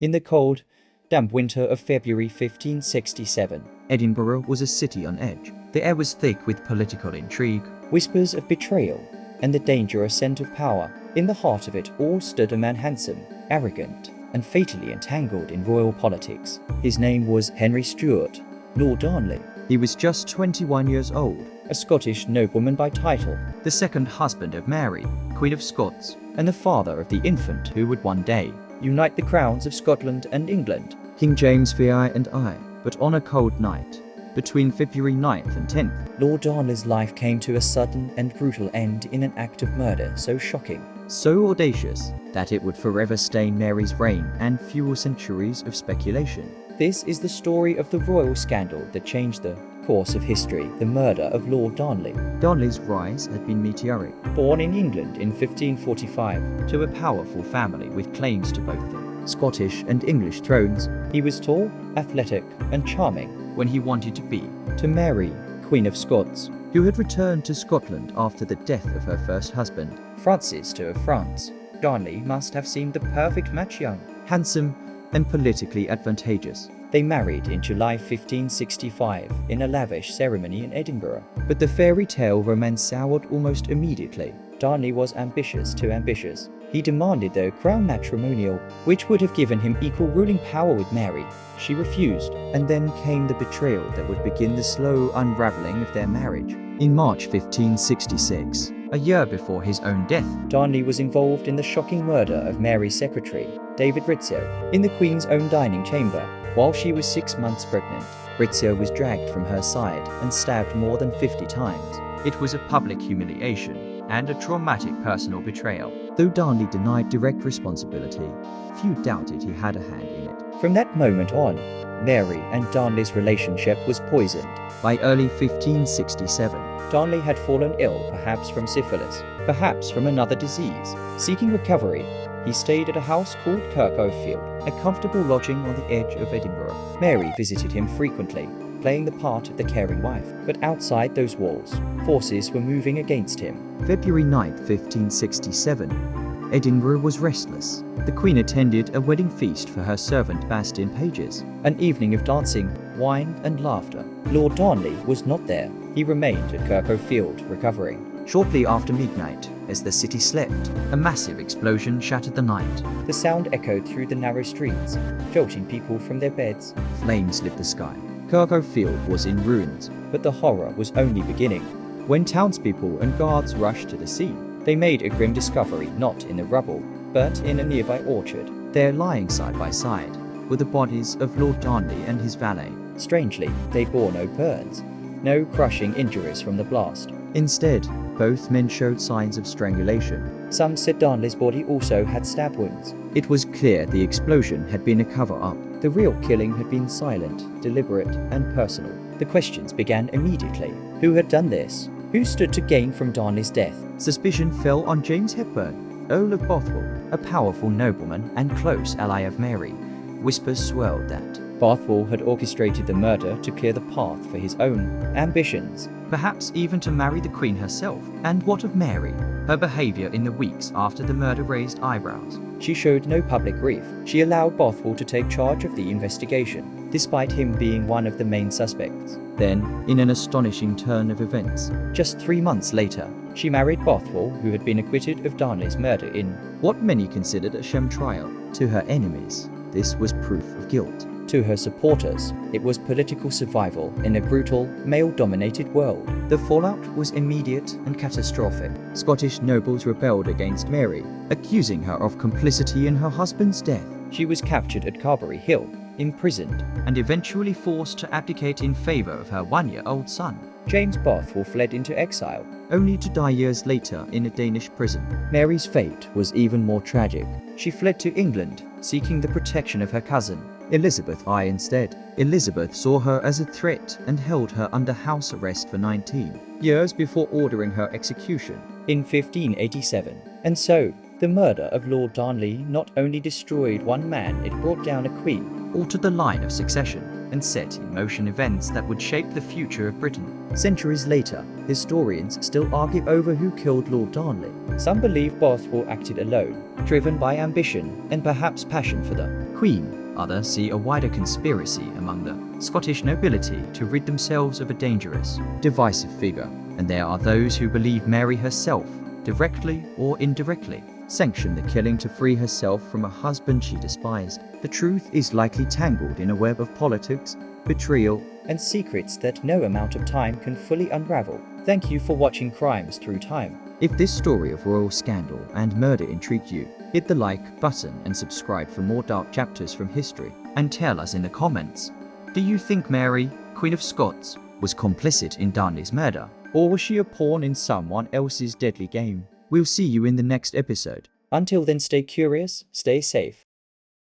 In the cold, damp winter of February 1567, Edinburgh was a city on edge. The air was thick with political intrigue, whispers of betrayal, and the dangerous scent of power. In the heart of it all stood a man handsome, arrogant, and fatally entangled in royal politics. His name was Henry Stuart, Lord Darnley. He was just 21 years old, a Scottish nobleman by title, the second husband of Mary, Queen of Scots, and the father of the infant who would one day unite the crowns of Scotland and England, King James VI and I. But on a cold night, between February 9th and 10th, Lord Darnley's life came to a sudden and brutal end in an act of murder so shocking, so audacious, that it would forever stain Mary's reign and fuel centuries of speculation. This is the story of the royal scandal that changed the course of history, the murder of Lord Darnley. Darnley's rise had been meteoric. Born in England in 1545 to a powerful family with claims to both the Scottish and English thrones, he was tall, athletic, and charming when he wanted to be, to Mary, Queen of Scots, who had returned to Scotland after the death of her first husband, Francis II of France. Darnley must have seemed the perfect match, young, handsome, and politically advantageous. They married in July 1565 in a lavish ceremony in Edinburgh. But the fairy tale romance soured almost immediately. Darnley was ambitious, too ambitious. He demanded the crown matrimonial, which would have given him equal ruling power with Mary. She refused, and then came the betrayal that would begin the slow unraveling of their marriage. In March 1566, a year before his own death, Darnley was involved in the shocking murder of Mary's secretary, David Rizzio, in the Queen's own dining chamber. While she was 6 months pregnant, Rizzio was dragged from her side and stabbed more than 50 times. It was a public humiliation and a traumatic personal betrayal. Though Darnley denied direct responsibility, few doubted he had a hand in it. From that moment on, Mary and Darnley's relationship was poisoned. By early 1567, Darnley had fallen ill, perhaps from syphilis, perhaps from another disease. Seeking recovery, he stayed at a house called Kirk, a comfortable lodging on the edge of Edinburgh. Mary visited him frequently, playing the part of the caring wife. But outside those walls, forces were moving against him. February 9, 1567, Edinburgh was restless. The Queen attended a wedding feast for her servant Bastian Pages. An evening of dancing, wine and laughter. Lord Darnley was not there. He remained at Kirk recovering. Shortly after midnight, as the city slept, a massive explosion shattered the night. The sound echoed through the narrow streets, jolting people from their beds. Flames lit the sky. Kirk was in ruins. But the horror was only beginning. When townspeople and guards rushed to the scene, they made a grim discovery not in the rubble, but in a nearby orchard. There, lying side by side, were the bodies of Lord Darnley and his valet. Strangely, they bore no burns, no crushing injuries from the blast. Instead, both men showed signs of strangulation. Some said Darnley's body also had stab wounds. It was clear the explosion had been a cover-up. The real killing had been silent, deliberate, and personal. The questions began immediately. Who had done this? Who stood to gain from Darnley's death? Suspicion fell on James Hepburn, Earl of Bothwell, a powerful nobleman and close ally of Mary. Whispers swirled that Bothwell had orchestrated the murder to clear the path for his own ambitions. Perhaps even to marry the Queen herself. And what of Mary? Her behavior in the weeks after the murder raised eyebrows. She showed no public grief. She allowed Bothwell to take charge of the investigation, despite him being one of the main suspects. Then, in an astonishing turn of events, just 3 months later, she married Bothwell, who had been acquitted of Darnley's murder in what many considered a sham trial. To her enemies, this was proof of guilt. To her supporters, it was political survival in a brutal, male-dominated world. The fallout was immediate and catastrophic. Scottish nobles rebelled against Mary, accusing her of complicity in her husband's death. She was captured at Carberry Hill, imprisoned, and eventually forced to abdicate in favor of her 1-year-old son. James Bothwell fled into exile, only to die years later in a Danish prison. Mary's fate was even more tragic. She fled to England, seeking the protection of her cousin, Elizabeth I instead. Elizabeth saw her as a threat and held her under house arrest for 19 years before ordering her execution in 1587. And so, the murder of Lord Darnley not only destroyed one man, it brought down a queen, altered the line of succession, and set in motion events that would shape the future of Britain. Centuries later, historians still argue over who killed Lord Darnley. Some believe Bothwell acted alone, driven by ambition and perhaps passion for the Queen. Others see a wider conspiracy among the Scottish nobility to rid themselves of a dangerous, divisive figure. and there are those who believe Mary herself, directly or indirectly, sanctioned the killing to free herself from a husband she despised. The truth is likely tangled in a web of politics, betrayal, and secrets that no amount of time can fully unravel. Thank you for watching Crimes Through Time. If this story of royal scandal and murder intrigued you, hit the like button and subscribe for more dark chapters from history. and tell us in the comments, do you think Mary, Queen of Scots, was complicit in Darnley's murder? Or was she a pawn in someone else's deadly game? We'll see you in the next episode. Until then, stay curious, stay safe,